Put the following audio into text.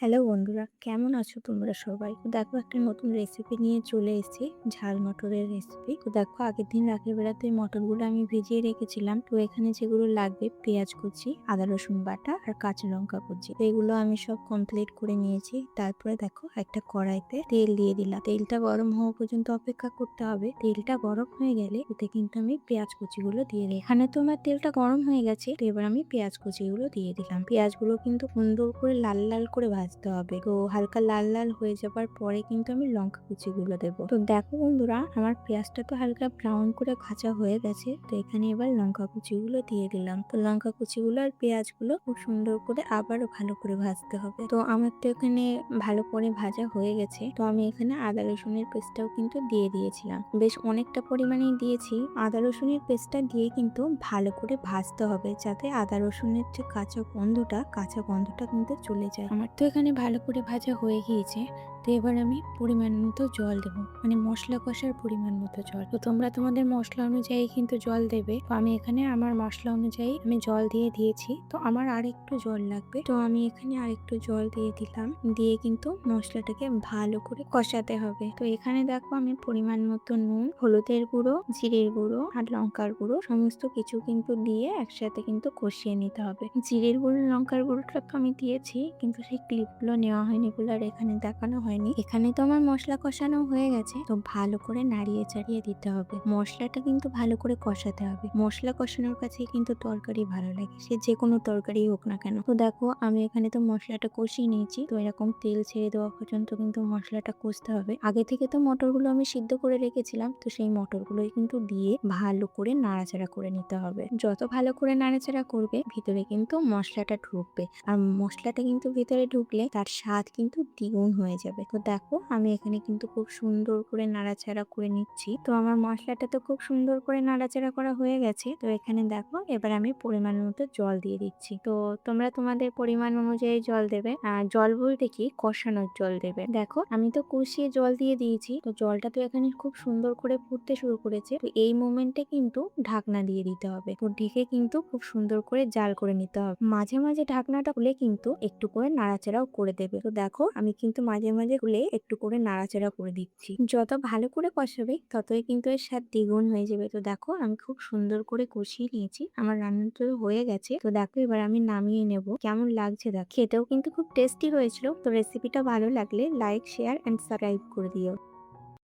Hello বন্ধুরা, কেমন আছো তোমরা সবাই? তো দেখো একটা নতুন রেসিপি নিয়ে চলে এসেছি, ঝাল মটরের রেসিপি। তো দেখো আগের দিন রাতের বেলাতে এই মটরগুলো আমি ভিজিয়ে রেখেছিলাম। তো এখানে যেগুলো লাগবে পেঁয়াজ কুচি, আদা রসুন বাটা আর কাঁচা লঙ্কা কুচি। তো এগুলো আমি সব কমপ্লিট করে নিয়েছি। তারপরে দেখো একটা কড়াইতে তেল দিয়ে দিলাম। তেলটা গরম হওয়া পর্যন্ত অপেক্ষা করতে হবে। তেলটা গরম হয়ে গেলে এতে কিন্তু আমি পেঁয়াজ কুচিগুলো দিয়ে দিই। এখানে তো আমার তেলটা গরম হয়ে গেছে, তো এবার আমি পেঁয়াজ কুচিগুলো দিয়ে দিলাম। পেঁয়াজগুলো কিন্তু সুন্দর করে লাল লাল করে ভাজতে হবে। তো হালকা লাল লাল হয়ে যাবার পরে কিন্তু আমি লঙ্কা কুচিগুলো দেবো। তো দেখো বন্ধুরা, আমার পেঁয়াজটা তো হালকা ব্রাউন করে ভাজা হয়ে গেছে। তো এখানে এবার লঙ্কা কুচিগুলো দিয়ে দিলাম। তো লঙ্কা কুচিগুলো আর পেঁয়াজগুলো খুব সুন্দর করে আবারও ভালো করে ভাজতে হবে। তো আমার তো এখানে ভালো করে ভাজা হয়ে গেছে। তো আমি এখানে আদা রসুনের পেস্টটাও কিন্তু দিয়ে দিয়েছিলাম। বেশ অনেকটা পরিমাণেই দিয়েছি। আদা রসুনের পেস্টটা দিয়ে কিন্তু ভালো করে ভাজতে হবে, যাতে আদা রসুনের যে কাঁচা গন্ধটা কিন্তু চলে যায়। আমার তো এখানে ভালো করে ভাজা হয়ে গিয়েছে। তো এবার আমি পরিমাণ মতো জল দেবো, মানে মশলা কষার পরিমাণ মতো জল। তো তোমরা তোমাদের মশলা অনুযায়ী কিন্তু জল দেবে। তো আমি এখানে আমার মশলা অনুযায়ী আমি জল দিয়ে দিয়েছি। তো আমার আর একটু জল লাগবে, তো আমি এখানে আর একটু জল দিয়ে দিলাম। দিয়ে কিন্তু মশলাটাকে ভালো করে কষাতে হবে। তো এখানে দেখো আমি পরিমাণ মতো নুন, হলুদের গুঁড়ো, জিরের গুঁড়ো আর লঙ্কার গুঁড়ো সমস্ত কিছু কিন্তু দিয়ে একসাথে কিন্তু কষিয়ে নিতে হবে। জিরের গুঁড়ো, লঙ্কার গুঁড়োটা তো আমি দিয়েছি, কিন্তু সেই ক্লিপগুলো নেওয়া হয়নি বলে আর এখানে দেখানো হয়নি। এখানে তো আমার মশলা কষানো হয়ে গেছে। তো ভালো করে নাড়িয়ে চাড়িয়ে দিতে হবে। মশলাটা কিন্তু ভালো করে কষাতে হবে। মশলা কষানোর কাছে কিন্তু তরকারি ভালো লাগে, সে যে কোনো তরকারি হোক না কেন। তো দেখো আমি এখানে তো মশলাটা কষিয়ে নিয়েছি। তো এরকম তেল ছেড়ে দেওয়া পর্যন্ত কিন্তু মশলাটা কষতে হবে। আগে থেকে তো মটরগুলো আমি সিদ্ধ করে রেখেছিলাম। তো সেই মটরগুলোই কিন্তু দিয়ে ভালো করে নাড়াচাড়া করে নিতে হবে। যত ভালো করে নাড়াচাড়া করবে, ভিতরে কিন্তু মশলাটা ঢুকবে। আর মশলাটা কিন্তু ভিতরে ঢুকলে তার স্বাদ কিন্তু দ্বিগুণ হয়ে যাবে। তো দেখো আমি এখানে কিন্তু খুব সুন্দর করে নাড়াচাড়া করে নিচ্ছি। তো আমার মশলাটা তো খুব সুন্দর করে নাড়াচাড়া করা হয়ে গেছে। তো এখানে দেখো এবার আমি পরিমাণ মতো জল দিয়ে দিচ্ছি। তো তোমরা তোমাদের পরিমাণ অনুযায়ী জল দেবে। আর জল বলতে কি, কষানোর জল দেবে। দেখো আমি তো কষিয়ে জল দিয়ে দিয়েছি। তো জলটা তো এখানে খুব সুন্দর করে ফুটতে শুরু করেছে। তো এই মোমেন্টে কিন্তু ঢাকনা দিয়ে দিতে হবে। তো ঢেকে কিন্তু খুব সুন্দর করে জাল করে নিতে হবে। মাঝে মাঝে ঢাকনাটা খুলে কিন্তু একটু করে নাড়াচাড়াও করে দেবে। তো দেখো আমি কিন্তু মাঝে মাঝে খুলে একটু করে নাড়াচাড়া করে দিচ্ছি। যত ভালো করে কষাবে ততই কিন্তু এর স্বাদ দ্বিগুণ হয়ে যাবে। তো দেখো আমি খুব সুন্দর করে কষিয়ে নিয়েছি। আমার রান্নাটা হয়ে গেছে। তো দেখো এবার আমি নামিয়ে নেব। কেমন লাগছে দেখ, খেতেও কিন্তু খুব টেস্টি হয়েছিল। তো রেসিপিটা ভালো লাগলে লাইক, শেয়ার এন্ড সাবস্ক্রাইব করে দিও।